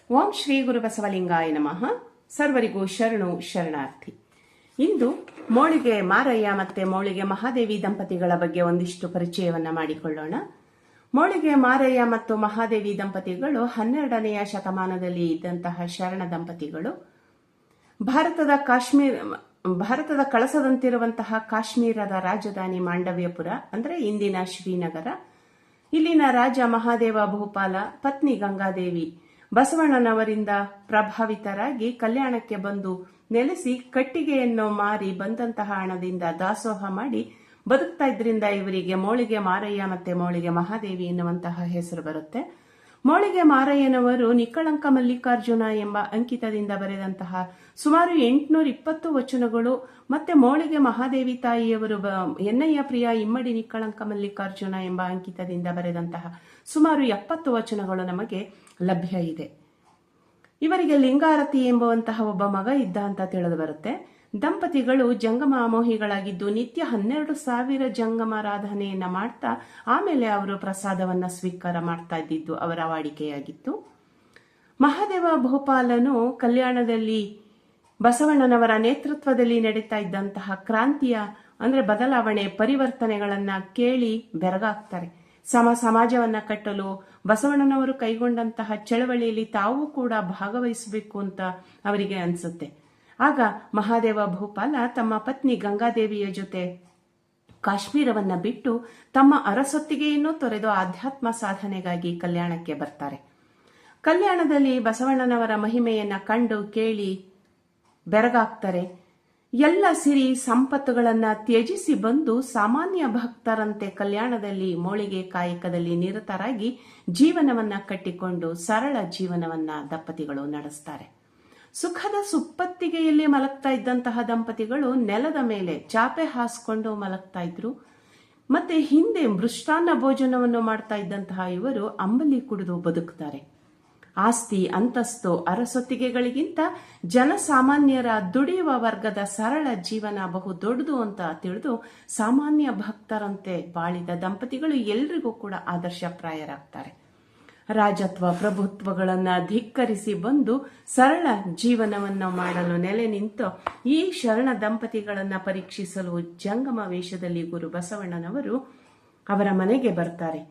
ಓಂ ಶ್ರೀ ಗುರು ಬಸವಲಿಂಗಾಯ ನಮಃ. ಸರ್ವರಿಗೂ ಶರಣು ಶರಣಾರ್ಥಿ. ಇಂದು ಮೋಳಿಗೆ ಮಾರಯ್ಯ ಮತ್ತೆ ಮೋಳಿಗೆ ಮಹಾದೇವಿ ದಂಪತಿಗಳ ಬಗ್ಗೆ ಒಂದಿಷ್ಟು ಪರಿಚಯವನ್ನ ಮಾಡಿಕೊಳ್ಳೋಣ. ಮೋಳಿಗೆ ಮಾರಯ್ಯ ಮತ್ತು ಮಹಾದೇವಿ ದಂಪತಿಗಳು 12ನೆಯ ಶತಮಾನದಲ್ಲಿ ಇದ್ದಂತಹ ಶರಣ ದಂಪತಿಗಳು. ಭಾರತದ ಕಳಸದಂತಿರುವಂತಹ ಕಾಶ್ಮೀರದ ರಾಜಧಾನಿ ಮಾಂಡವ್ಯಪುರ ಅಂದ್ರೆ ಇಂದಿನ ಶ್ರೀನಗರ. ಇಲ್ಲಿನ ರಾಜ ಮಹಾದೇವ ಭೂಪಾಲ ಪತ್ನಿ ಗಂಗಾದೇವಿ ಬಸವಣ್ಣನವರಿಂದ ಪ್ರಭಾವಿತರಾಗಿ ಕಲ್ಯಾಣಕ್ಕೆ ಬಂದು ನೆಲೆಸಿ ಕಟ್ಟಿಗೆಯನ್ನು ಮಾರಿ ಬಂದಂತಹ ಹಣದಿಂದ ದಾಸೋಹ ಮಾಡಿ ಬದುಕ್ತಾ ಇದ್ರಿಂದ ಇವರಿಗೆ ಮೋಳಿಗೆ ಮಾರಯ್ಯ ಮತ್ತೆ ಮೋಳಿಗೆ ಮಹಾದೇವಿ ಎನ್ನುವಂತಹ ಹೆಸರು ಬರುತ್ತೆ. ಮೋಳಿಗೆ ಮಾರಯ್ಯನವರು ನಿಕ್ಕಳಂಕ ಮಲ್ಲಿಕಾರ್ಜುನ ಎಂಬ ಅಂಕಿತದಿಂದ ಬರೆದಂತಹ ಸುಮಾರು 820 ವಚನಗಳು ಮತ್ತೆ ಮೋಳಿಗೆ ಮಹಾದೇವಿ ತಾಯಿಯವರು ಎನ್ನಯ್ಯ ಪ್ರಿಯ ಇಮ್ಮಡಿ ನಿಕ್ಕಳಂಕ ಮಲ್ಲಿಕಾರ್ಜುನ ಎಂಬ ಅಂಕಿತದಿಂದ ಬರೆದಂತಹ ಸುಮಾರು 70 ವಚನಗಳು ನಮಗೆ ಲಭ್ಯ ಇದೆ. ಇವರಿಗೆ ಲಿಂಗಾರತಿ ಎಂಬುವಂತಹ ಒಬ್ಬ ಮಗ ಇದ್ದ ಅಂತ ತಿಳಿದು ಬರುತ್ತೆ. ದಂಪತಿಗಳು ಜಂಗಮ ಅಮೋಹಿಗಳಾಗಿದ್ದು ನಿತ್ಯ 12,000 ಜಂಗಮಾರಾಧನೆಯನ್ನ ಮಾಡ್ತಾ ಆಮೇಲೆ ಅವರು ಪ್ರಸಾದವನ್ನ ಸ್ವೀಕಾರ ಮಾಡ್ತಾ ಇದ್ದಿದ್ದು ಅವರ ವಾಡಿಕೆಯಾಗಿತ್ತು. ಮಹಾದೇವ ಭೂಪಾಲನು ಕಲ್ಯಾಣದಲ್ಲಿ ಬಸವಣ್ಣನವರ ನೇತೃತ್ವದಲ್ಲಿ ನಡೀತಾ ಇದ್ದಂತಹ ಕ್ರಾಂತಿಯ ಅಂದ್ರೆ ಬದಲಾವಣೆ ಪರಿವರ್ತನೆಗಳನ್ನ ಕೇಳಿ ಬೆರಗಾಗ್ತಾರೆ. ಸಮಾಜವನ್ನ ಕಟ್ಟಲು ಬಸವಣ್ಣನವರು ಕೈಗೊಂಡಂತಹ ಚಳವಳಿಯಲ್ಲಿ ತಾವು ಕೂಡ ಭಾಗವಹಿಸಬೇಕು ಅಂತ ಅವರಿಗೆ ಅನ್ಸುತ್ತೆ. ಆಗ ಮಹಾದೇವ ಭೂಪಾಲ ತಮ್ಮ ಪತ್ನಿ ಗಂಗಾದೇವಿಯ ಜೊತೆ ಕಾಶ್ಮೀರವನ್ನ ಬಿಟ್ಟು ತಮ್ಮ ಅರಸೊತ್ತಿಗೆಯನ್ನು ತೊರೆದು ಆಧ್ಯಾತ್ಮ ಸಾಧನೆಗಾಗಿ ಕಲ್ಯಾಣಕ್ಕೆ ಬರ್ತಾರೆ. ಕಲ್ಯಾಣದಲ್ಲಿ ಬಸವಣ್ಣನವರ ಮಹಿಮೆಯನ್ನ ಕಂಡು ಕೇಳಿ ಬೆರಗಾಗ್ತಾರೆ. ಎಲ್ಲ ಸಿರಿ ಸಂಪತ್ತುಗಳನ್ನ ತ್ಯಜಿಸಿ ಬಂದು ಸಾಮಾನ್ಯ ಭಕ್ತರಂತೆ ಕಲ್ಯಾಣದಲ್ಲಿ ಮೋಳಿಗೆ ಕಾಯಕದಲ್ಲಿ ನಿರತರಾಗಿ ಜೀವನವನ್ನ ಕಟ್ಟಿಕೊಂಡು ಸರಳ ಜೀವನವನ್ನ ದಂಪತಿಗಳು ನಡೆಸ್ತಾರೆ. ಸುಖದ ಸುಪ್ಪತ್ತಿಗೆಯಲ್ಲಿ ಮಲಗ್ತಾ ಇದ್ದಂತಹ ದಂಪತಿಗಳು ನೆಲದ ಮೇಲೆ ಚಾಪೆ ಹಾಸ್ಕೊಂಡು ಮಲಗ್ತಾ ಇದ್ರು. ಮತ್ತೆ ಹಿಂದೆ ಮೃಷ್ಟಾನ್ನ ಭೋಜನವನ್ನು ಮಾಡ್ತಾ ಇದ್ದಂತಹ ಇವರು ಅಂಬಲಿ ಕುಡಿದು ಬದುಕ್ತಾರೆ. ಆಸ್ತಿ ಅಂತಸ್ತು ಅರಸೊತ್ತಿಗೆಗಳಿಗಿಂತ ಜನಸಾಮಾನ್ಯರ ದುಡಿಯುವ ವರ್ಗದ ಸರಳ ಜೀವನ ಬಹು ದೊಡ್ಡದು ಅಂತ ತಿಳಿದು ಸಾಮಾನ್ಯ ಭಕ್ತರಂತೆ ಬಾಳಿದ ದಂಪತಿಗಳು ಎಲ್ರಿಗೂ ಕೂಡ ಆದರ್ಶಪ್ರಾಯರಾಗ್ತಾರೆ. ರಾಜತ್ವ ಪ್ರಭುತ್ವಗಳನ್ನ ಧಿಕ್ಕರಿಸಿ ಬಂದು ಸರಳ ಜೀವನವನ್ನು ಮಾಡಲು ನೆಲೆ ನಿಂತು ಈ ಶರಣ ದಂಪತಿಗಳನ್ನ ಪರೀಕ್ಷಿಸಲು ಜಂಗಮ ವೇಷದಲ್ಲಿ ಗುರು ಬಸವಣ್ಣನವರು ಅವರ ಮನೆಗೆ ಬರ್ತಾರೆ.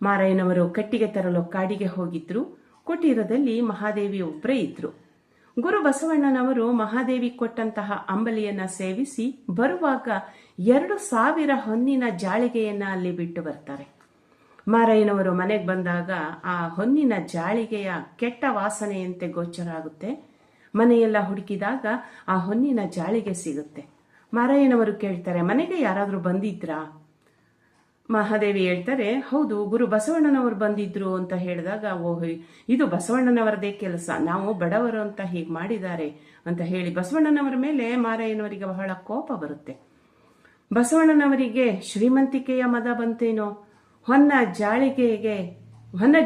ಮಾರಯ್ಯನವರು ಕಟ್ಟಿಗೆ ತರಲು ಕಾಡಿಗೆ ಹೋಗಿದ್ರು. ಕುಟೀರದಲ್ಲಿ ಮಹಾದೇವಿ ಒಬ್ಬರೇ ಇದ್ರು. ಗುರು ಬಸವಣ್ಣನವರು ಮಹಾದೇವಿ ಕೊಟ್ಟಂತಹ ಅಂಬಲಿಯನ್ನ ಸೇವಿಸಿ ಬರುವಾಗ 2,000 ಹೊನ್ನಿನ ಜಾಳಿಗೆಯನ್ನ ಅಲ್ಲಿ ಬಿಟ್ಟು ಬರ್ತಾರೆ. ಮಾರಯ್ಯನವರು ಮನೆಗೆ ಬಂದಾಗ ಆ ಹೊನ್ನಿನ ಜಾಳಿಗೆಯ ಕೆಟ್ಟ ವಾಸನೆಯಂತೆ ಗೋಚರ ಆಗುತ್ತೆ. ಮನೆಯೆಲ್ಲ ಹುಡುಕಿದಾಗ ಆ ಹೊನ್ನಿನ ಜಾಳಿಗೆ ಸಿಗುತ್ತೆ. ಮಾರಯ್ಯನವರು ಕೇಳ್ತಾರೆ, ಮನೆಗೆ ಯಾರಾದ್ರೂ ಬಂದಿದ್ರಾ? ಮಹಾದೇವಿ ಹೇಳ್ತಾರೆ, ಹೌದು, ಗುರು ಬಸವಣ್ಣನವರು ಬಂದಿದ್ರು ಅಂತ ಹೇಳಿದಾಗ, ಓಹ್, ಇದು ಬಸವಣ್ಣನವರದೇ ಕೆಲಸ, ನಾವು ಬಡವರು ಅಂತ ಹೀಗೆ ಮಾಡಿದ್ದಾರೆ ಅಂತ ಹೇಳಿ ಬಸವಣ್ಣನವರ ಮೇಲೆ ಮಾರಯ್ಯನವರಿಗೆ ಬಹಳ ಕೋಪ ಬರುತ್ತೆ. ಬಸವಣ್ಣನವರಿಗೆ ಶ್ರೀಮಂತಿಕೆಯ ಮದ ಬಂತೇನೋ, ಹೊನ್ನ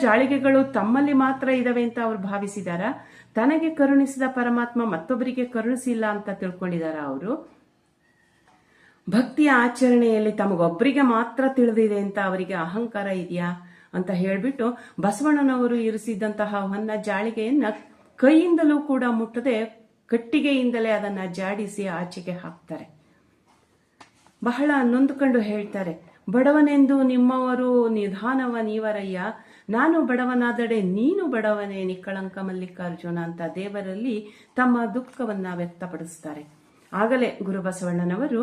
ಜಾಳಿಗೆಗಳು ತಮ್ಮಲ್ಲಿ ಮಾತ್ರ ಇದಾವೆ ಅಂತ ಅವ್ರು ಭಾವಿಸಿದಾರ? ತನಗೆ ಕರುಣಿಸಿದ ಪರಮಾತ್ಮ ಮತ್ತೊಬ್ಬರಿಗೆ ಕರುಣಿಸಿಲ್ಲ ಅಂತ ತಿಳ್ಕೊಂಡಿದಾರ ಅವರು? ಭಕ್ತಿಯ ಆಚರಣೆಯಲ್ಲಿ ತಮಗೊಬ್ಬರಿಗೆ ಮಾತ್ರ ತಿಳಿದಿದೆ ಅಂತ ಅವರಿಗೆ ಅಹಂಕಾರ ಇದೆಯಾ ಅಂತ ಹೇಳ್ಬಿಟ್ಟು ಬಸವಣ್ಣನವರು ಇರಿಸಿದಂತಹ ಹೊನ್ನ ಜಾಳಿಗೆಯನ್ನ ಕೈಯಿಂದಲೂ ಕೂಡ ಮುಟ್ಟದೆ ಕಟ್ಟಿಗೆಯಿಂದಲೇ ಅದನ್ನ ಜಾಡಿಸಿ ಆಚೆಗೆ ಹಾಕ್ತಾರೆ. ಬಹಳ ನೊಂದುಕೊಂಡು ಹೇಳ್ತಾರೆ, ಬಡವನೆಂದು ನಿಮ್ಮವರು ನಿಧಾನವ ನೀವರಯ್ಯ, ನಾನು ಬಡವನಾದಡೆ ನೀನು ಬಡವನೇ ನಿಕ್ಕಳಂಕ ಮಲ್ಲಿಕಾರ್ಜುನ ಅಂತ ದೇವರಲ್ಲಿ ತಮ್ಮ ದುಃಖವನ್ನ ವ್ಯಕ್ತಪಡಿಸ್ತಾರೆ. ಆಗಲೇ ಗುರು ಬಸವಣ್ಣನವರು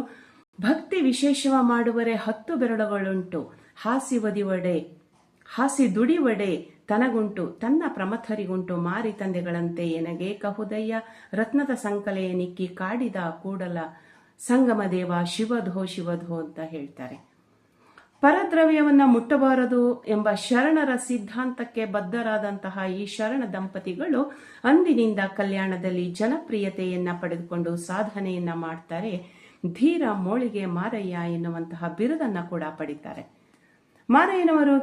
ಭಕ್ತಿ ವಿಶೇಷವ ಮಾಡುವರೆ 10 ಬೆರಳುಗಳುಂಟು, ಹಾಸಿ ದುಡಿವಡೆ ತನಗುಂಟು, ತನ್ನ ಪ್ರಮಥರಿಗುಂಟು ಮಾರಿ ತಂದೆಗಳಂತೆ ಎನಗೆ ಕಹುದಯ್ಯ, ರತ್ನದ ಸಂಕಲೆಯ ನಿಕ್ಕಿ ಕಾಡಿದ ಕೂಡಲ ಸಂಗಮ ದೇವ ಶಿವಧೋ ಅಂತ ಹೇಳ್ತಾರೆ. ಪರದ್ರವ್ಯವನ್ನ ಮುಟ್ಟಬಾರದು ಎಂಬ ಶರಣರ ಸಿದ್ಧಾಂತಕ್ಕೆ ಬದ್ಧರಾದಂತಹ ಈ ಶರಣ ದಂಪತಿಗಳು ಅಂದಿನಿಂದ ಕಲ್ಯಾಣದಲ್ಲಿ ಜನಪ್ರಿಯತೆಯನ್ನ ಪಡೆದುಕೊಂಡು ಸಾಧನೆಯನ್ನ ಮಾಡ್ತಾರೆ. ಧೀರ ಮೋಳಿಗೆ ಮಾರಯ್ಯ ಎನ್ನುವಂತಹ ಬಿರುದನ್ನ ಕೂಡ ಪಡಿತಾರೆ. ಮಾರಯ್ಯನವರು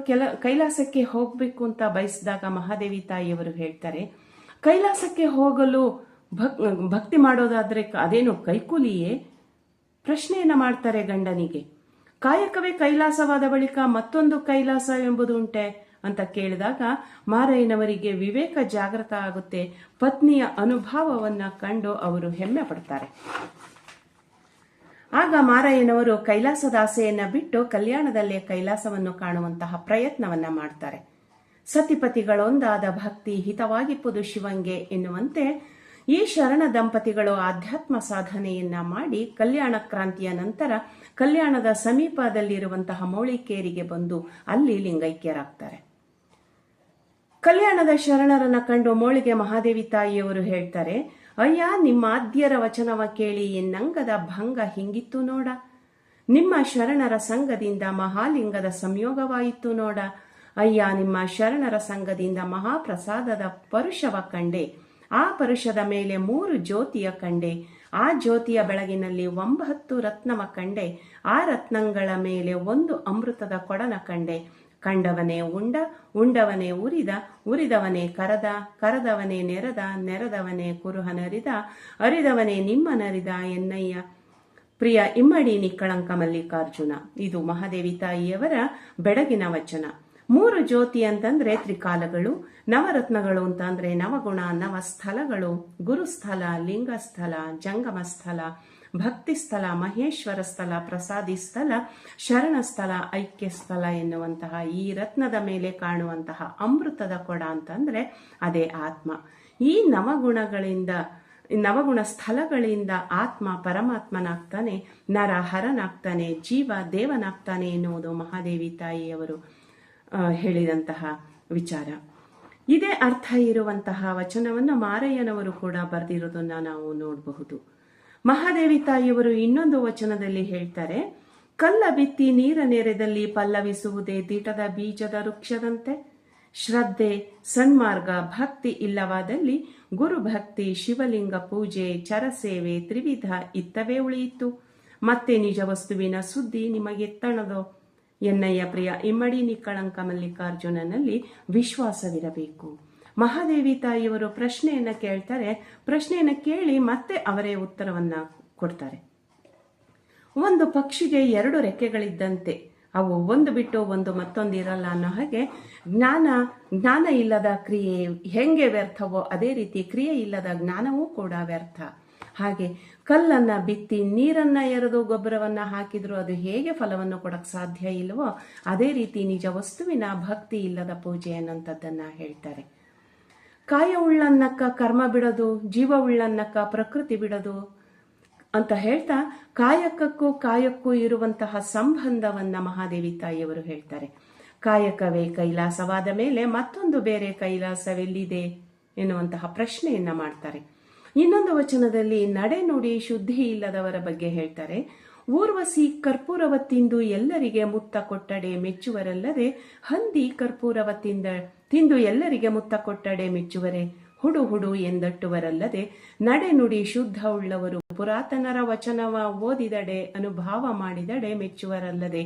ಕೈಲಾಸಕ್ಕೆ ಹೋಗ್ಬೇಕು ಅಂತ ಬಯಸಿದಾಗ ಮಹಾದೇವಿ ತಾಯಿಯವರು ಹೇಳ್ತಾರೆ, ಕೈಲಾಸಕ್ಕೆ ಹೋಗಲು ಭಕ್ತಿ ಮಾಡೋದಾದ್ರೆ ಅದೇನು ಕೈಕೂಲಿಯೇ? ಪ್ರಶ್ನೆಯನ್ನ ಮಾಡ್ತಾರೆ ಗಂಡನಿಗೆ. ಕಾಯಕವೇ ಕೈಲಾಸವಾದ ಬಳಿಕ ಮತ್ತೊಂದು ಕೈಲಾಸ ಎಂಬುದು ಉಂಟೆ ಅಂತ ಕೇಳಿದಾಗ ಮಾರಯ್ಯನವರಿಗೆ ವಿವೇಕ ಜಾಗೃತ ಆಗುತ್ತೆ. ಪತ್ನಿಯ ಅನುಭವವನ್ನ ಕಂಡು ಅವರು ಹೆಮ್ಮೆ ಪಡ್ತಾರೆ. ಆಗ ಮಾರಯ್ಯನವರು ಕೈಲಾಸದ ಆಸೆಯನ್ನ ಬಿಟ್ಟು ಕಲ್ಯಾಣದಲ್ಲೇ ಕೈಲಾಸವನ್ನು ಕಾಣುವಂತಹ ಪ್ರಯತ್ನವನ್ನ ಮಾಡ್ತಾರೆ. ಸತಿಪತಿಗಳೊಂದಾದ ಭಕ್ತಿ ಹಿತವಾಗಿಪ್ಪುದು ಶಿವಂಗೆ ಎನ್ನುವಂತೆ ಈ ಶರಣ ದಂಪತಿಗಳು ಆಧ್ಯಾತ್ಮ ಸಾಧನೆಯನ್ನ ಮಾಡಿ ಕಲ್ಯಾಣ ಕ್ರಾಂತಿಯ ನಂತರ ಕಲ್ಯಾಣದ ಸಮೀಪದಲ್ಲಿರುವಂತಹ ಮೌಳಿಕೇರಿಗೆ ಬಂದು ಅಲ್ಲಿ ಲಿಂಗೈಕ್ಯರಾಗ್ತಾರೆ. ಕಲ್ಯಾಣದ ಶರಣರನ್ನ ಕಂಡು ಮೌಳಿಗೆ ಮಹಾದೇವಿ ತಾಯಿಯವರು ಹೇಳ್ತಾರೆ, ಅಯ್ಯ ನಿಮ್ಮ ಆದ್ಯರ ವಚನವ ಕೇಳಿ ಎನ್ನಂಗದ ಭಂಗ ಹಿಂಗಿತ್ತು ನೋಡ. ನಿಮ್ಮ ಶರಣರ ಸಂಘದಿಂದ ಮಹಾಲಿಂಗದ ಸಂಯೋಗವಾಯಿತು ನೋಡ. ಅಯ್ಯ ನಿಮ್ಮ ಶರಣರ ಸಂಘದಿಂದ ಮಹಾಪ್ರಸಾದದ ಪರುಷವ ಕಂಡೆ. ಆ ಪರುಷದ ಮೇಲೆ 3 ಜ್ಯೋತಿಯ ಕಂಡೆ. ಆ ಜ್ಯೋತಿಯ ಬೆಳಗಿನಲ್ಲಿ 9 ರತ್ನವ ಕಂಡೆ. ಆ ರತ್ನಗಳ ಮೇಲೆ 1 ಅಮೃತದ ಕೊಡನ ಕಂಡೆ. ಕಂಡವನೇ ಉಂಡ, ಉಂಡವನೇ ಉರಿದ, ಉರಿದವನೇ ಕರದ, ಕರದವನೇ ನೆರೆದ, ನೆರೆದವನೇ ಕುರುಹನರಿದ, ಅರಿದವನೇ ನಿಮ್ಮನರಿದ ಎನ್ನಯ್ಯ ಪ್ರಿಯ ಇಮ್ಮಡಿ ನಿಕ್ಕಳಂಕ ಮಲ್ಲಿಕಾರ್ಜುನ. ಇದು ಮಹಾದೇವಿ ತಾಯಿಯವರ ಬೆಳಗಿನ ವಚನ. 3 ಜ್ಯೋತಿ ಅಂತಂದ್ರೆ ತ್ರಿಕಾಲಗಳು, ನವರತ್ನಗಳು ಅಂತಂದ್ರೆ ನವಗುಣ, ನವಸ್ಥಳಗಳು, ಗುರುಸ್ಥಳ, ಲಿಂಗಸ್ಥಳ, ಜಂಗಮ ಸ್ಥಳ, ಭಕ್ತಿ ಸ್ಥಳ, ಮಹೇಶ್ವರ ಸ್ಥಳ, ಪ್ರಸಾದಿ ಸ್ಥಳ, ಶರಣ ಸ್ಥಳ, ಐಕ್ಯ ಸ್ಥಳ ಎನ್ನುವಂತಹ ಈ ರತ್ನದ ಮೇಲೆ ಕಾಣುವಂತಹ ಅಮೃತದ ಕೊಡ ಅಂತಂದ್ರೆ ಅದೇ ಆತ್ಮ. ಈ ನವಗುಣ ಸ್ಥಳಗಳಿಂದ ಆತ್ಮ ಪರಮಾತ್ಮನಾಗ್ತಾನೆ, ನರ ಹರನಾಗ್ತಾನೆ, ಜೀವ ದೇವನಾಗ್ತಾನೆ ಎನ್ನುವುದು ಮಹಾದೇವಿ ತಾಯಿಯವರು ಹೇಳಿದಂತಹ ವಿಚಾರ. ಇದೇ ಅರ್ಥ ಇರುವಂತಹ ವಚನವನ್ನು ಮಾರಯ್ಯನವರು ಕೂಡ ಬರೆದಿರೋದನ್ನ ನಾವು ನೋಡಬಹುದು. ಮಹಾದೇವಿ ತಾಯಿಯವರು ಇನ್ನೊಂದು ವಚನದಲ್ಲಿ ಹೇಳ್ತಾರೆ, ಕಲ್ಲ ಬಿತ್ತಿ ನೀರ ನೆರೆದಲ್ಲಿ ಪಲ್ಲವಿಸುವುದೇ ದಿಟದ ಬೀಜದ ವೃಕ್ಷದಂತೆ. ಶ್ರದ್ಧೆ, ಸನ್ಮಾರ್ಗ, ಭಕ್ತಿ ಇಲ್ಲವಾದಲ್ಲಿ ಗುರುಭಕ್ತಿ, ಶಿವಲಿಂಗ ಪೂಜೆ, ಚರಸೇವೆ, ತ್ರಿವಿಧ ಇತ್ತವೇ ಉಳಿಯಿತು. ಮತ್ತೆ ನಿಜ ವಸ್ತುವಿನ ಸುದ್ದಿ ನಿಮಗೆತ್ತಣದೋ. ಎನ್ನಯ್ಯ ಪ್ರಿಯ ಇಮ್ಮಡಿ ನಿಕ್ಕಳಂಕ ಮಲ್ಲಿಕಾರ್ಜುನನಲ್ಲಿ ವಿಶ್ವಾಸವಿರಬೇಕು. ಮಹಾದೇವಿ ತಾಯಿಯವರು ಪ್ರಶ್ನೆಯನ್ನ ಕೇಳ್ತಾರೆ. ಪ್ರಶ್ನೆಯನ್ನ ಕೇಳಿ ಮತ್ತೆ ಅವರೇ ಉತ್ತರವನ್ನ ಕೊಡ್ತಾರೆ. ಒಂದು ಪಕ್ಷಿಗೆ 2 ರೆಕ್ಕೆಗಳಿದ್ದಂತೆ, ಅವು ಒಂದು ಬಿಟ್ಟು ಒಂದು ಮತ್ತೊಂದು ಇರಲ್ಲ ಅನ್ನೋ ಹಾಗೆ ಜ್ಞಾನ ಇಲ್ಲದ ಕ್ರಿಯೆ ಹೆಂಗೆ ವ್ಯರ್ಥವೋ ಅದೇ ರೀತಿ ಕ್ರಿಯೆ ಇಲ್ಲದ ಜ್ಞಾನವೂ ಕೂಡ ವ್ಯರ್ಥ. ಹಾಗೆ ಕಲ್ಲನ್ನ ಬಿತ್ತಿ ನೀರನ್ನ ಎರೆದು ಗೊಬ್ಬರವನ್ನ ಹಾಕಿದ್ರು ಅದು ಹೇಗೆ ಫಲವನ್ನು ಕೊಡಕ್ ಸಾಧ್ಯ ಇಲ್ವೋ ಅದೇ ರೀತಿ ನಿಜ ವಸ್ತುವಿನ ಭಕ್ತಿ ಇಲ್ಲದ ಪೂಜೆ ಅನ್ನೋಂಥದ್ದನ್ನ ಹೇಳ್ತಾರೆ. ಕಾಯ ಉಳ್ಳನ್ನಕ್ಕ ಕರ್ಮ ಬಿಡೋದು, ಜೀವ ಉಳ್ಳನ್ನಕ್ಕ ಪ್ರಕೃತಿ ಬಿಡೋದು ಅಂತ ಹೇಳ್ತಾ ಕಾಯಕ್ಕೂ ಇರುವಂತಹ ಸಂಬಂಧವನ್ನ ಮಹಾದೇವಿ ತಾಯಿಯವರು ಹೇಳ್ತಾರೆ. ಕಾಯಕವೇ ಕೈಲಾಸವಾದ ಮೇಲೆ ಮತ್ತೊಂದು ಬೇರೆ ಕೈಲಾಸವೆಲ್ಲಿದೆ ಎನ್ನುವಂತಹ ಪ್ರಶ್ನೆಯನ್ನ ಮಾಡ್ತಾರೆ. ಇನ್ನೊಂದು ವಚನದಲ್ಲಿ ನಡೆ ನುಡಿ ಶುದ್ಧಿ ಇಲ್ಲದವರ ಬಗ್ಗೆ ಹೇಳ್ತಾರೆ. ಊರ್ವಶಿ ಕರ್ಪೂರವ ತಿಂದು ಎಲ್ಲರಿಗೆ ಮುತ್ತ ಕೊಟ್ಟಡೆ ಮೆಚ್ಚುವರಲ್ಲದೆ, ಹಂದಿ ಕರ್ಪೂರವ ತಿಂದು ಎಲ್ಲರಿಗೆ ಮುತ್ತ ಕೊಟ್ಟಡೆ ಮೆಚ್ಚುವರೆ, ಹುಡು ಹುಡು ಎಂದಟ್ಟುವರಲ್ಲದೆ. ನಡೆ ನುಡಿ ಶುದ್ಧ ಉಳ್ಳವರು ಪುರಾತನರ ವಚನವ ಓದಿದಡೆ ಅನುಭಾವ ಮಾಡಿದಡೆ ಮೆಚ್ಚುವರಲ್ಲದೆ.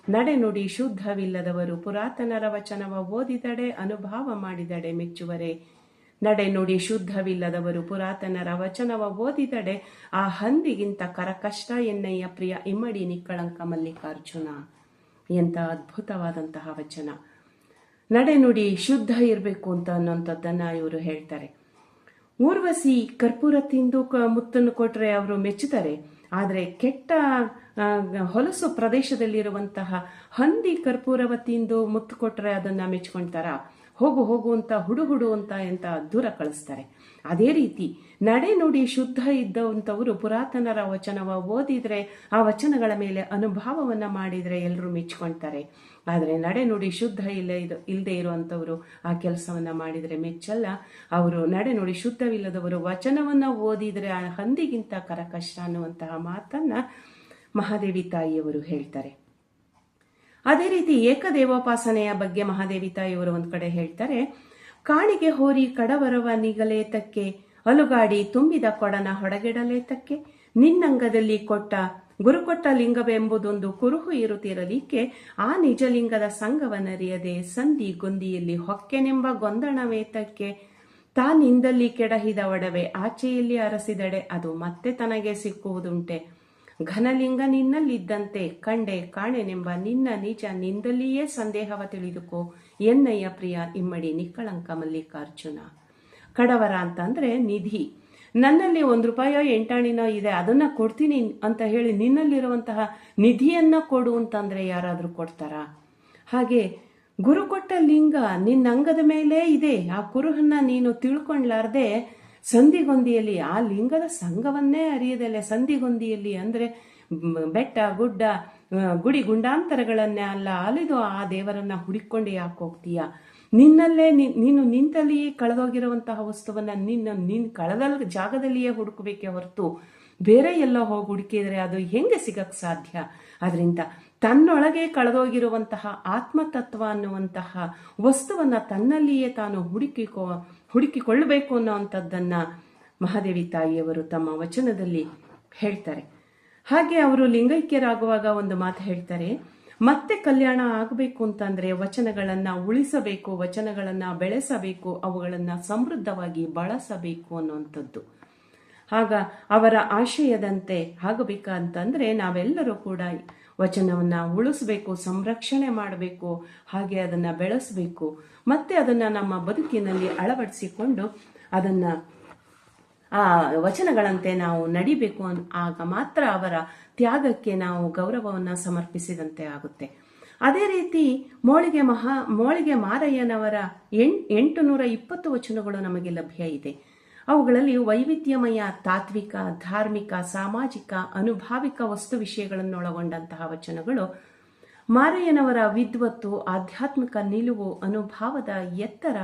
ನಡೆ ನುಡಿ ಶುದ್ಧವಿಲ್ಲದವರು ಪುರಾತನರ ವಚನವ ಓದಿದಡೆ ಅನುಭಾವ ಮಾಡಿದಡೆ ಮೆಚ್ಚುವರೆ. ನಡೆ ನುಡಿ ಶುದ್ಧವಿಲ್ಲದವರು ಪುರಾತನರ ವಚನವ ಓದಿದಡೆ ಆ ಹಂದಿಗಿಂತ ಕರಕಷ್ಟ ಎನ್ನಯ್ಯ ಪ್ರಿಯ ಇಮ್ಮಡಿ ನಿಕ್ಕಳಂಕ ಮಲ್ಲಿಕಾರ್ಜುನ. ಎಂತ ಅದ್ಭುತವಾದಂತಹ ವಚನ. ನಡೆನುಡಿ ಶುದ್ಧ ಇರಬೇಕು ಅಂತ ಅನ್ನೋಂಥದ್ದನ್ನ ಇವರು ಹೇಳ್ತಾರೆ. ಊರ್ವಶಿ ಕರ್ಪೂರ ತಿಂದು ಮುತ್ತನ್ನು ಕೊಟ್ರೆ ಅವರು ಮೆಚ್ಚುತ್ತಾರೆ. ಆದರೆ ಕೆಟ್ಟ ಹೊಲಸು ಪ್ರದೇಶದಲ್ಲಿರುವಂತಹ ಹಂದಿ ಕರ್ಪೂರವ ತಿಂದು ಮುತ್ತು ಕೊಟ್ರೆ ಅದನ್ನ ಮೆಚ್ಕೊಂತಾರ. ಹೋಗು ಹೋಗು ಅಂತ ಹುಡು ಅಂತ ದೂರ ಕಳಿಸ್ತಾರೆ. ಅದೇ ರೀತಿ ನಡೆ ನುಡಿ ಶುದ್ಧ ಇದ್ದಂಥವರು ಪುರಾತನರ ವಚನವ ಓದಿದ್ರೆ, ಆ ವಚನಗಳ ಮೇಲೆ ಅನುಭವವನ್ನ ಮಾಡಿದ್ರೆ ಎಲ್ಲರೂ ಮೆಚ್ಕೊಳ್ತಾರೆ. ಆದರೆ ನಡೆ ನುಡಿ ಶುದ್ಧ ಇಲ್ಲದೆ ಇರುವಂಥವರು ಆ ಕೆಲಸವನ್ನ ಮಾಡಿದ್ರೆ ಮೆಚ್ಚಲ್ಲ. ಅವರು ನಡೆ ನುಡಿ ಶುದ್ಧವಿಲ್ಲದವರು ವಚನವನ್ನ ಓದಿದ್ರೆ ಆ ಹಂದಿಗಿಂತ ಕರಕಷ್ಟ ಅನ್ನುವಂತಹ ಮಾತನ್ನ ಮಹಾದೇವಿ ತಾಯಿಯವರು ಹೇಳ್ತಾರೆ. ಅದೇ ರೀತಿ ಏಕದೇವೋಪಾಸನೆಯ ಬಗ್ಗೆ ಮಹಾದೇವಿ ತಾಯಿಯವರು ಒಂದ್ ಕಡೆ ಹೇಳ್ತಾರೆ. ಕಾಣಿಗೆ ಹೋರಿ ಕಡವರವ ನಿಗಲೇತಕ್ಕೆ, ಅಲುಗಾಡಿ ತುಂಬಿದ ಕೊಡನ ಹೊಡಗೆಡಲೇತಕ್ಕೆ, ನಿನ್ನಂಗದಲ್ಲಿ ಗುರುಕೊಟ್ಟ ಲಿಂಗವೆಂಬುದೊಂದು ಕುರುಹು ಇರುತ್ತಿರಲಿಕ್ಕೆ, ಆ ನಿಜಲಿಂಗದ ಸಂಗವನರಿಯದೆ ಸಂಧಿ ಗೊಂದಿಯಲ್ಲಿ ಹೊಕ್ಕೆನೆಂಬ ಗೊಂದಣವೇತಕ್ಕೆ, ತಾನಿಂದಲ್ಲಿ ಕೆಡಹಿದ ಒಡವೆ ಆಚೆಯಲ್ಲಿ ಅರಸಿದಡೆ ಅದು ಮತ್ತೆ ತನಗೆ ಸಿಕ್ಕುವುದುಂಟೆ. ಘನಲಿಂಗ ನಿನ್ನಲ್ಲಿದ್ದಂತೆ ಕಂಡೆ ಕಾಣೆನೆಂಬ ನಿನ್ನ ನಿಜ ನಿಂದಲ್ಲಿಯೇ ಸಂದೇಹವ ತಿಳಿದುಕೋ ಎನ್ನಯ್ಯ ಪ್ರಿಯ ಇಮ್ಮಡಿ ನಿಕ್ಕಳಂಕ ಮಲ್ಲಿಕಾರ್ಜುನ. ಕಡವರ ಅಂತಂದ್ರೆ ನಿಧಿ. ನನ್ನಲ್ಲಿ ₹1 ಎಂಟಾಣಿನೋ ಇದೆ, ಅದನ್ನ ಕೊಡ್ತೀನಿ ಅಂತ ಹೇಳಿ ನಿನ್ನಲ್ಲಿರುವಂತಹ ನಿಧಿಯನ್ನ ಕೊಡು ಅಂತಂದ್ರೆ ಯಾರಾದ್ರೂ ಕೊಡ್ತಾರಾ? ಹಾಗೆ ಗುರು ಕೊಟ್ಟ ಲಿಂಗ ನಿನ್ನ ಅಂಗದ ಮೇಲೆ ಇದೆ, ಆ ಕುರುಹನ್ನ ನೀನು ತಿಳ್ಕೊಂಡ್ಲಾರ್ದೆ ಸಂಧಿಗೊಂದಿಯಲ್ಲಿ ಆ ಲಿಂಗದ ಸಂಘವನ್ನೇ ಅರಿಯದಲ್ಲೇ ಸಂಧಿಗೊಂದಿಯಲ್ಲಿ ಅಂದ್ರೆ ಬೆಟ್ಟ ಗುಡ್ಡ ಗುಡಿ ಗುಂಡಾಂತರಗಳನ್ನೇ ಅಲ್ಲ ಅಲಿದು ಆ ದೇವರನ್ನ ಹುಡುಕೊಂಡು ಯಾಕೆ ಹೋಗ್ತೀಯ? ನಿನ್ನಲ್ಲೇ ನೀನು ನಿಂತಲ್ಲಿಯೇ ಕಳೆದೋಗಿರುವಂತಹ ವಸ್ತುವನ್ನ ನಿನ್ನ ಕಳೆದ ಜಾಗದಲ್ಲಿಯೇ ಹುಡುಕಬೇಕೇ ಹೊರತು ಬೇರೆ ಎಲ್ಲೋ ಹೋಗಿ ಹುಡುಕಿದ್ರೆ ಅದು ಹೆಂಗೆ ಸಿಗಕ್ ಸಾಧ್ಯ? ಅದರಿಂದ ತನ್ನೊಳಗೆ ಕಳೆದೋಗಿರುವಂತಹ ಆತ್ಮತತ್ವ ಅನ್ನುವಂತಹ ವಸ್ತುವನ್ನ ತನ್ನಲ್ಲಿಯೇ ತಾನು ಹುಡುಕಿಕೊಳ್ಳಬೇಕು ಅನ್ನೋವಂಥದ್ದನ್ನ ಮಹಾದೇವಿ ತಾಯಿಯವರು ತಮ್ಮ ವಚನದಲ್ಲಿ ಹೇಳ್ತಾರೆ. ಹಾಗೆ ಅವರು ಲಿಂಗೈಕ್ಯರಾಗುವಾಗ ಒಂದು ಮಾತು ಹೇಳ್ತಾರೆ, ಮತ್ತೆ ಕಲ್ಯಾಣ ಆಗಬೇಕು ಅಂತಂದ್ರೆ ವಚನಗಳನ್ನ ಉಳಿಸಬೇಕು, ವಚನಗಳನ್ನ ಬೆಳೆಸಬೇಕು, ಅವುಗಳನ್ನ ಸಮೃದ್ಧವಾಗಿ ಬಳಸಬೇಕು ಅನ್ನುವಂಥದ್ದು. ಆಗ ಅವರ ಆಶಯದಂತೆ ಆಗಬೇಕಂತಂದ್ರೆ ನಾವೆಲ್ಲರೂ ಕೂಡ ವಚನವನ್ನ ಉಳಿಸ್ಬೇಕು, ಸಂರಕ್ಷಣೆ ಮಾಡಬೇಕು, ಹಾಗೆ ಅದನ್ನ ಬೆಳೆಸಬೇಕು, ಮತ್ತೆ ಅದನ್ನ ನಮ್ಮ ಬದುಕಿನಲ್ಲಿ ಅಳವಡಿಸಿಕೊಂಡು ಅದನ್ನ ಆ ವಚನಗಳಂತೆ ನಾವು ನಡಿಬೇಕು. ಆಗ ಮಾತ್ರ ಅವರ ತ್ಯಾಗಕ್ಕೆ ನಾವು ಗೌರವವನ್ನು ಸಮರ್ಪಿಸಿದಂತೆ ಆಗುತ್ತೆ. ಅದೇ ರೀತಿ ಮೋಳಿಗೆ ಮಾರಯ್ಯನವರ 820 ವಚನಗಳು ನಮಗೆ ಲಭ್ಯ ಇದೆ. ಅವುಗಳಲ್ಲಿ ವೈವಿಧ್ಯಮಯ ತಾತ್ವಿಕ, ಧಾರ್ಮಿಕ, ಸಾಮಾಜಿಕ, ಅನುಭಾವಿಕ ವಸ್ತು ವಿಷಯಗಳನ್ನೊಳಗೊಂಡಂತಹ ವಚನಗಳು ಮಾರಯ್ಯನವರ ವಿದ್ವತ್ತು, ಆಧ್ಯಾತ್ಮಿಕ ನಿಲುವು, ಅನುಭಾವದ ಎತ್ತರ,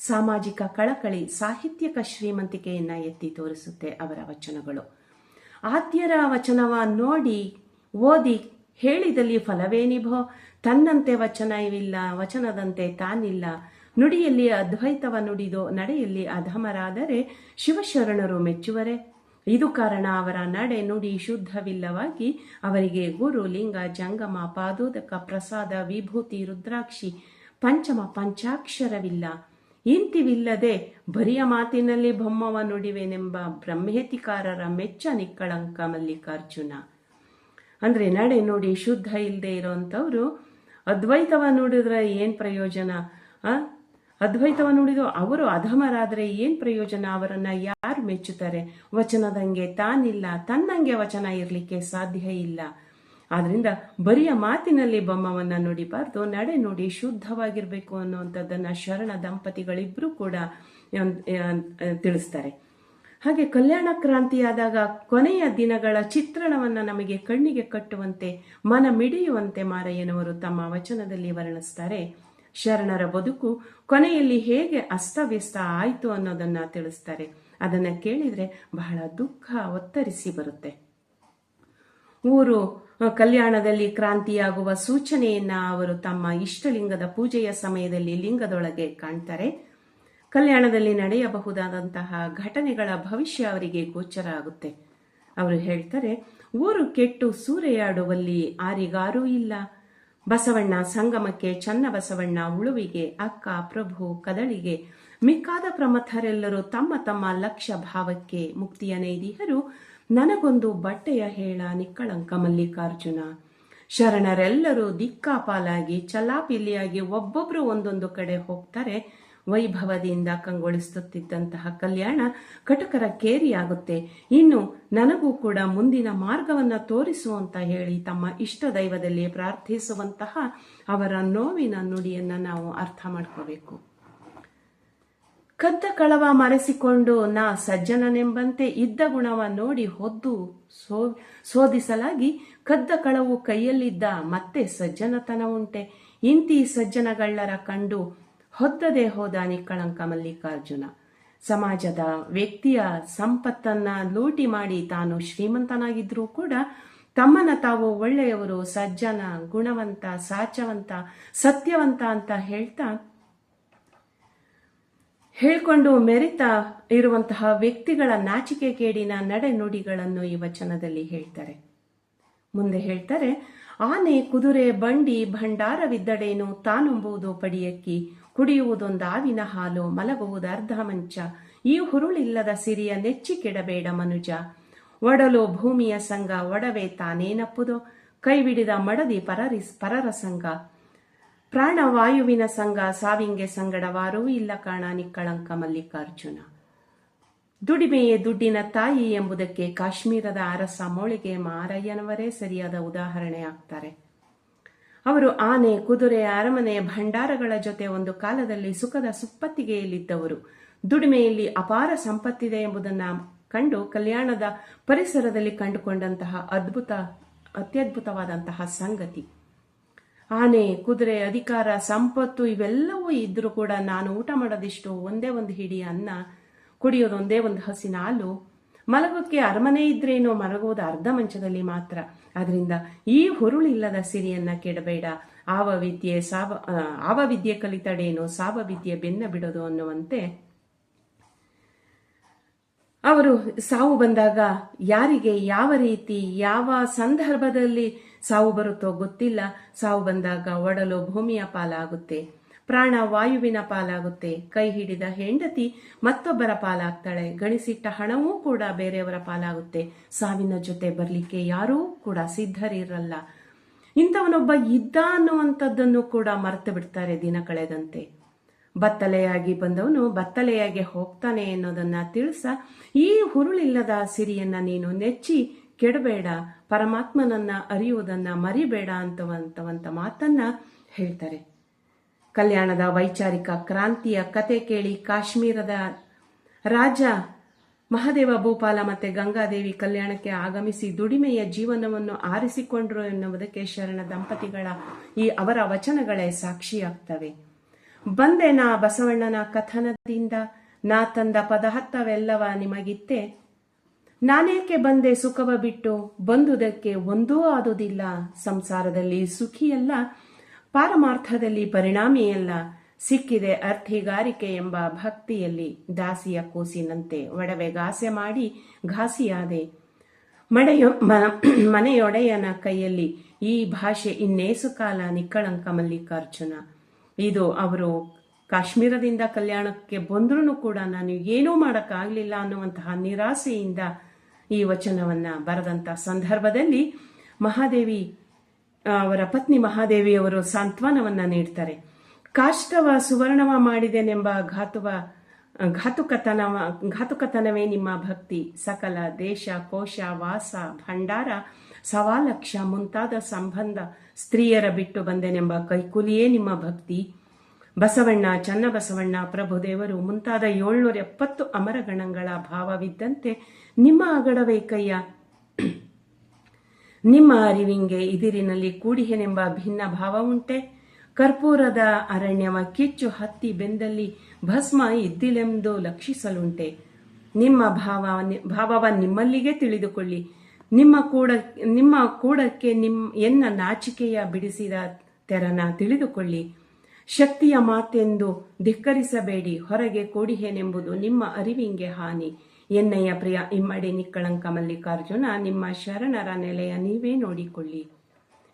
ಸಾಮಾಜಿಕ ಕಳಕಳಿ, ಸಾಹಿತ್ಯಕ ಶ್ರೀಮಂತಿಕೆಯನ್ನ ಎತ್ತಿ ತೋರಿಸುತ್ತೆ ಅವರ ವಚನಗಳು. ಆದ್ಯರ ವಚನವ ನೋಡಿ ಓದಿ ಹೇಳಿದಲ್ಲಿ ಫಲವೇನಿಭೋ, ತನ್ನಂತೆ ವಚನವಿಲ್ಲ, ವಚನದಂತೆ ತಾನಿಲ್ಲ, ನುಡಿಯಲ್ಲಿ ಅದ್ವೈತವ ನುಡಿದು ನಡೆಯಲ್ಲಿ ಅಧಮರಾದರೆ ಶಿವಶರಣರು ಮೆಚ್ಚುವರೆ. ಇದು ಕಾರಣ ಅವರ ನಡೆ ನುಡಿ ಶುದ್ಧವಿಲ್ಲವಾಗಿ ಅವರಿಗೆ ಗುರು ಲಿಂಗ ಜಂಗಮ ಪಾದೋದಕ ಪ್ರಸಾದ ವಿಭೂತಿ ರುದ್ರಾಕ್ಷಿ ಪಂಚಮ ಪಂಚಾಕ್ಷರವಿಲ್ಲ. ಇಂತಿವಿಲ್ಲದೆ ಬರಿಯ ಮಾತಿನಲ್ಲಿ ಬೊಮ್ಮವ ನುಡಿವೆನೆಂಬ ಬ್ರಹ್ಮೇತಿಕಾರರ ಮೆಚ್ಚ ನಿಕ್ಕಳಂಕ ಮಲ್ಲಿಕಾರ್ಜುನ. ಅಂದ್ರೆ ನಡೆ ನುಡಿ ಶುದ್ಧ ಇಲ್ಲದೆ ಇರೋಂಥವ್ರು ಅದ್ವೈತವ ನುಡಿದ್ರೆ ಏನ್ ಪ್ರಯೋಜನ? ಅದ್ವೈತವ ನುಡಿದು ಅವರು ಅಧಮರಾದ್ರೆ ಏನ್ ಪ್ರಯೋಜನ? ಅವರನ್ನ ಯಾರು ಮೆಚ್ಚುತ್ತಾರೆ? ವಚನದಂಗೆ ತಾನಿಲ್ಲ, ತನ್ನಂಗೆ ವಚನ ಇರ್ಲಿಕ್ಕೆ ಸಾಧ್ಯ ಇಲ್ಲ. ಆದ್ರಿಂದ ಬರಿಯ ಮಾತಿನಲ್ಲಿ ಬೊಮ್ಮವನ್ನ ನುಡಿಬಾರ್ದು, ನಡೆ ನುಡಿ ಶುದ್ಧವಾಗಿರ್ಬೇಕು ಅನ್ನುವಂಥದ್ದನ್ನ ಶರಣ ದಂಪತಿಗಳಿಬ್ರು ಕೂಡ ತಿಳಿಸ್ತಾರೆ. ಹಾಗೆ ಕಲ್ಯಾಣ ಕ್ರಾಂತಿಯಾದಾಗ ಕೊನೆಯ ದಿನಗಳ ಚಿತ್ರಣವನ್ನ ನಮಗೆ ಕಣ್ಣಿಗೆ ಕಟ್ಟುವಂತೆ ಮನ ಮಿಡಿಯುವಂತೆ ಮಾರಯ್ಯನವರು ತಮ್ಮ ವಚನದಲ್ಲಿ ವರ್ಣಿಸ್ತಾರೆ. ಶರಣರ ಬದುಕು ಕೊನೆಯಲ್ಲಿ ಹೇಗೆ ಅಸ್ತವ್ಯಸ್ತ ಆಯಿತು ಅನ್ನೋದನ್ನ ತಿಳಿಸ್ತಾರೆ. ಅದನ್ನ ಕೇಳಿದ್ರೆ ಬಹಳ ದುಃಖ ಒತ್ತರಿಸಿ ಬರುತ್ತೆ. ಊರು ಕಲ್ಯಾಣದಲ್ಲಿ ಕ್ರಾಂತಿಯಾಗುವ ಸೂಚನೆಯನ್ನ ಅವರು ತಮ್ಮ ಇಷ್ಟಲಿಂಗದ ಪೂಜೆಯ ಸಮಯದಲ್ಲಿ ಲಿಂಗದೊಳಗೆ ಕಾಣ್ತಾರೆ. ಕಲ್ಯಾಣದಲ್ಲಿ ನಡೆಯಬಹುದಾದಂತಹ ಘಟನೆಗಳ ಭವಿಷ್ಯ ಅವರಿಗೆ ಗೋಚರ ಆಗುತ್ತೆ. ಅವರು ಹೇಳ್ತಾರೆ, ಊರು ಕೆಟ್ಟು ಸೂರೆಯಾಡುವಲ್ಲಿ ಆರಿಗಾರೂ ಇಲ್ಲ. ಬಸವಣ್ಣ ಸಂಗಮಕ್ಕೆ, ಚನ್ನಬಸವಣ್ಣ ಉಳುವಿಗೆ, ಅಕ್ಕ ಪ್ರಭು ಕದಳಿಗೆ, ಮಿಕ್ಕಾದ ಪ್ರಮಥರೆಲ್ಲರೂ ತಮ್ಮ ತಮ್ಮ ಲಕ್ಷ್ಯ ಭಾವಕ್ಕೆ ಮುಕ್ತಿಯ ನೈದಿಹರು. ನನಗೊಂದು ಬಟ್ಟೆಯ ಹೇಳ ನಿಕ್ಕಳಂಕ ಮಲ್ಲಿಕಾರ್ಜುನ. ಶರಣರೆಲ್ಲರೂ ದಿಕ್ಕಾಪಾಲಾಗಿ ಚಲಾಪಿಲಿಯಾಗಿ ಒಬ್ಬೊಬ್ರು ಒಂದೊಂದು ಕಡೆ ಹೋಗ್ತಾರೆ. ವೈಭವದಿಂದ ಕಂಗೊಳಿಸುತ್ತಿದ್ದಂತಹ ಕಲ್ಯಾಣ ಕಟಕರ ಕೇರಿಯಾಗುತ್ತೆ. ಇನ್ನು ನನಗೂ ಕೂಡ ಮುಂದಿನ ಮಾರ್ಗವನ್ನ ತೋರಿಸು ಅಂತ ಹೇಳಿ ತಮ್ಮ ಇಷ್ಟ ದೈವದಲ್ಲಿ ಪ್ರಾರ್ಥಿಸುವಂತಹ ಅವರ ನೋವಿನ ನುಡಿಯನ್ನ ನಾವು ಅರ್ಥ ಮಾಡ್ಕೋಬೇಕು. ಕದ್ದ ಕಳವ ಮರೆಸಿಕೊಂಡು ನಾ ಸಜ್ಜನನೆಂಬಂತೆ ಇದ್ದ ಗುಣವ ನೋಡಿ ಹೊದ್ದು ಶೋಧಿಸಲಾಗಿ ಕದ್ದ ಕಳವು ಕೈಯಲ್ಲಿದ್ದ ಮತ್ತೆ ಸಜ್ಜನತನ ಉಂಟೆ. ಇಂತಿ ಸಜ್ಜನಗಳ್ಳರ ಕಂಡು ಹೊದ್ದದೆ ಹೋದ ನಿಕ್ಕಳಂಕ ಮಲ್ಲಿಕಾರ್ಜುನ. ಸಮಾಜದ ವ್ಯಕ್ತಿಯ ಸಂಪತ್ತನ್ನ ಲೂಟಿ ಮಾಡಿ ತಾನು ಶ್ರೀಮಂತನಾಗಿದ್ರೂ ಕೂಡ ತಮ್ಮನ್ನ ತಾವು ಒಳ್ಳೆಯವರು, ಸಜ್ಜನ, ಗುಣವಂತ, ಸಾಚವಂತ, ಸತ್ಯವಂತ ಅಂತ ಹೇಳ್ಕೊಂಡು ಮೆರಿತಾ ಇರುವಂತಹ ವ್ಯಕ್ತಿಗಳ ನಾಚಿಕೆ ಕೇಡಿನ ನಡೆ ನುಡಿಗಳನ್ನು ಈ ವಚನದಲ್ಲಿ ಹೇಳ್ತಾರೆ. ಮುಂದೆ ಹೇಳ್ತಾರೆ, ಆನೆ ಕುದುರೆ ಬಂಡಿ ಭಂಡಾರವಿದ್ದಡೇನು ತಾನುಂಬುವುದು ಪಡಿಯಕ್ಕಿ, ಕುಡಿಯುವುದೊಂದು ಆವಿನ ಹಾಲು, ಮಲಗುವುದು ಅರ್ಧ ಮಂಚ, ಈ ಹುರುಳಿಲ್ಲದ ಸಿರಿಯ ನೆಚ್ಚಿ ಕೆಡಬೇಡ ಮನುಜ. ಒಡಲು ಭೂಮಿಯ ಸಂಗ ಒಡವೆ ತಾನೇನಪ್ಪುದೋ ಕೈಬಿಡಿದ ಮಡದಿ ಪರರ ಸಂಗ ಪ್ರಾಣವಾಯುವಿನ ಸಂಗ ಸಾವಿಂಗೆ ಸಂಗಡವಾರೂ ಇಲ್ಲ ಕಾಣ ನಿಕ್ಕಳಂಕ ಮಲ್ಲಿಕಾರ್ಜುನ. ದುಡಿಮೆಯೇ ದುಡ್ಡಿನ ತಾಯಿ ಎಂಬುದಕ್ಕೆ ಕಾಶ್ಮೀರದ ಅರಸ ಮೋಳಿಗೆ ಮಾರಯ್ಯನವರೇ ಸರಿಯಾದ ಉದಾಹರಣೆ ಆಗ್ತಾರೆ. ಅವರು ಆನೆ, ಕುದುರೆ, ಅರಮನೆ, ಭಂಡಾರಗಳ ಜೊತೆ ಒಂದು ಕಾಲದಲ್ಲಿ ಸುಖದ ಸುಪ್ಪತ್ತಿಗೆಯಲ್ಲಿದ್ದವರು. ದುಡಿಮೆಯಲ್ಲಿ ಅಪಾರ ಸಂಪತ್ತಿದೆ ಎಂಬುದನ್ನು ಕಂಡು ಕಲ್ಯಾಣದ ಪರಿಸರದಲ್ಲಿ ಕಂಡುಕೊಂಡಂತಹ ಅತ್ಯದ್ಭುತವಾದಂತಹ ಸಂಗತಿ. ಆನೆ, ಕುದುರೆ, ಅಧಿಕಾರ, ಸಂಪತ್ತು ಇವೆಲ್ಲವೂ ಇದ್ರೂ ಕೂಡ ನಾನು ಊಟ ಮಾಡೋದಿಷ್ಟು ಒಂದೇ ಒಂದು ಹಿಡಿ ಅನ್ನ, ಕುಡಿಯೋದು ಒಂದೇ ಒಂದು ಹಸಿನ ಹಾಲು, ಮಲಗೋಕ್ಕೆ ಅರಮನೆ ಇದ್ರೇನೋ ಮಲಗೋದು ಅರ್ಧ ಮಂಚದಲ್ಲಿ ಮಾತ್ರ. ಆದ್ರಿಂದ ಈ ಹುರುಳಿಲ್ಲದ ಸಿರಿಯನ್ನ ಕೆಡಬೇಡ, ಆವ ವಿದ್ಯೆ ಕಲಿತಡೇನೋ ಸಾವ ವಿದ್ಯೆ ಬೆನ್ನ ಬಿಡೋದು ಅನ್ನುವಂತೆ ಅವರು ಸಾವು ಬಂದಾಗ ಯಾರಿಗೆ ಯಾವ ರೀತಿ ಯಾವ ಸಂದರ್ಭದಲ್ಲಿ ಸಾವು ಬರುತ್ತೋ ಗೊತ್ತಿಲ್ಲ. ಸಾವು ಬಂದಾಗ ಒಡಲು ಭೂಮಿಯ ಪಾಲಾಗುತ್ತೆ, ಪ್ರಾಣ ವಾಯುವಿನ ಪಾಲಾಗುತ್ತೆ, ಕೈ ಹಿಡಿದ ಹೆಂಡತಿ ಮತ್ತೊಬ್ಬರ ಪಾಲಾಗ್ತಾಳೆ, ಗಳಿಸಿಟ್ಟ ಹಣವೂ ಕೂಡ ಬೇರೆಯವರ ಪಾಲಾಗುತ್ತೆ. ಸಾವಿನ ಜೊತೆ ಬರಲಿಕ್ಕೆ ಯಾರೂ ಕೂಡ ಸಿದ್ಧರಿರಲ್ಲ. ಇಂಥವನೊಬ್ಬ ಇದ್ದ ಅನ್ನುವಂಥದ್ದನ್ನು ಕೂಡ ಮರೆತು ಬಿಡ್ತಾರೆ ದಿನ ಕಳೆದಂತೆ. ಬತ್ತಲೆಯಾಗಿ ಬಂದವನು ಬತ್ತಲೆಯಾಗಿ ಹೋಗ್ತಾನೆ ಅನ್ನೋದನ್ನ ತಿಳಿಸ ಈ ಹುರುಳಿಲ್ಲದ ಸಿರಿಯನ್ನ ನೀನು ನೆಚ್ಚಿ ಕೆಡಬೇಡ, ಪರಮಾತ್ಮನನ್ನ ಅರಿಯುವುದನ್ನ ಮರಿಬೇಡ ಅಂತವಂತ ಮಾತನ್ನ ಹೇಳ್ತಾರೆ. ಕಲ್ಯಾಣದ ವೈಚಾರಿಕ ಕ್ರಾಂತಿಯ ಕತೆ ಕೇಳಿ ಕಾಶ್ಮೀರದ ರಾಜ ಮಹಾದೇವ ಭೂಪಾಲ ಮತ್ತೆ ಗಂಗಾದೇವಿ ಕಲ್ಯಾಣಕ್ಕೆ ಆಗಮಿಸಿ ದುಡಿಮೆಯ ಜೀವನವನ್ನು ಆರಿಸಿಕೊಂಡ್ರು ಎನ್ನುವುದಕ್ಕೆ ಶರಣ ದಂಪತಿಗಳ ಅವರ ವಚನಗಳೇ ಸಾಕ್ಷಿಯಾಗ್ತವೆ. ಬಂದೆ ನಾ ಬಸವಣ್ಣನ ಕಥನದಿಂದ, ನಾ ತಂದ ಪದಾರ್ಥವೆಲ್ಲವ ನಿಮಗಿತ್ತೆ, ನಾನೇಕೆ ಬಂದೆ ಸುಖವ ಬಿಟ್ಟು, ಬಂದುದಕ್ಕೆ ಒಂದೂ ಆದುದಿಲ್ಲ, ಸಂಸಾರದಲ್ಲಿ ಸುಖಿಯಲ್ಲ, ಪಾರಮಾರ್ಥದಲ್ಲಿ ಪರಿಣಾಮಿಯಲ್ಲ, ಸಿಕ್ಕಿದೆ ಅರ್ಥಿಗಾರಿಕೆ ಎಂಬ ಭಕ್ತಿಯಲ್ಲಿ, ದಾಸಿಯ ಕೂಸಿನಂತೆ ಒಡವೆ ಗಾಸೆ ಮಾಡಿ ಘಾಸಿಯಾದೆ, ಮನೆಯೊಡೆಯನ ಕೈಯಲ್ಲಿ ಈ ಭಾಷೆ ಇನ್ನೇಸು ಕಾಲ ನಿಕ್ಕಳಂಕ ಮಲ್ಲಿಕಾರ್ಜುನ. ಇದು ಅವರು ಕಾಶ್ಮೀರದಿಂದ ಕಲ್ಯಾಣಕ್ಕೆ ಬಂದ್ರೂ ಕೂಡ ನಾನು ಏನೂ ಮಾಡೋಕ್ಕಾಗಲಿಲ್ಲ ಅನ್ನುವಂತಹ ನಿರಾಸೆಯಿಂದ ಈ ವಚನವನ್ನ ಬರೆದಂತ ಸಂದರ್ಭದಲ್ಲಿ ಮಹಾದೇವಿ ಅವರ ಪತ್ನಿ ಮಹಾದೇವಿಯವರು ಸಾಂತ್ವನವನ್ನ ನೀಡ್ತಾರೆ. ಕಾಷ್ಟವ ಸುವರ್ಣವ ಮಾಡಿದೆನೆಂಬ ಘಾತುಕತನವೇ ನಿಮ್ಮ ಭಕ್ತಿ, ಸಕಲ ದೇಶ ಕೋಶ ವಾಸ ಭಂಡಾರ ಸವಾಲಕ್ಷ ಮುಂತಾದ ಸಂಬಂಧ ಸ್ತ್ರೀಯರ ಬಿಟ್ಟು ಬಂದೆನೆಂಬ ಕೈಕುಲಿಯೇ ನಿಮ್ಮ ಭಕ್ತಿ. ಬಸವಣ್ಣ, ಚನ್ನಬಸವಣ್ಣ, ಪ್ರಭುದೇವರು ಮುಂತಾದ 770 ಅಮರಗಣಗಳ ಭಾವವಿದ್ದಂತೆ ನಿಮ್ಮ ಅಗಡವೇ ಕೈಯ, ನಿಮ್ಮ ಅರಿವಿಂಗೆ ಇದಿರಿನಲ್ಲಿ ಕೂಡಿಹೆನೆಂಬ ಭಿನ್ನ ಭಾವ ಉಂಟೆ. ಕರ್ಪೂರದ ಅರಣ್ಯವ ಕಿಚ್ಚು ಹತ್ತಿ ಬೆಂದಲ್ಲಿ ಭಸ್ಮ ಇದ್ದಿಲೆಂದು ಲಕ್ಷಿಸಲುಂಟೆ. ನಿಮ್ಮ ಭಾವವ ನಿಮ್ಮಲ್ಲಿಗೆ ತಿಳಿದುಕೊಳ್ಳಿ. ನಿಮ್ಮ ಕೂಡಕ್ಕೆ ಎನ್ನ ನಾಚಿಕೆಯ ಬಿಡಿಸಿದ ತೆರನ ತಿಳಿದುಕೊಳ್ಳಿ. ಶಕ್ತಿಯ ಮಾತೆಂದು ಧಿಕ್ಕರಿಸಬೇಡಿ, ಹೊರಗೆ ಕೂಡಿಹೇನೆಂಬುದು ನಿಮ್ಮ ಅರಿವಿಂಗೆ ಹಾನಿ. ಎನ್ನಯ್ಯ ಪ್ರಿಯ ಇಮ್ಮಡಿ ನಿಕ್ಕಳಂಕ ಮಲ್ಲಿಕಾರ್ಜುನ, ನಿಮ್ಮ ಶರಣರ ನೆಲೆಯ ನೀವೇ ನೋಡಿಕೊಳ್ಳಿ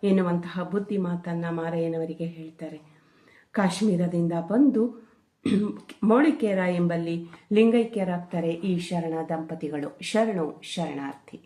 ಎನ್ನುವಂತಹ ಬುದ್ಧಿ ಮಾತನ್ನ ಮಾರಯ್ಯನವರಿಗೆ ಹೇಳ್ತಾರೆ. ಕಾಶ್ಮೀರದಿಂದ ಬಂದು ಮೌಳಿಕೇರ ಎಂಬಲ್ಲಿ ಲಿಂಗೈಕ್ಯರಾಗ್ತಾರೆ ಈ ಶರಣ ದಂಪತಿಗಳು. ಶರಣು ಶರಣಾರ್ಥಿ.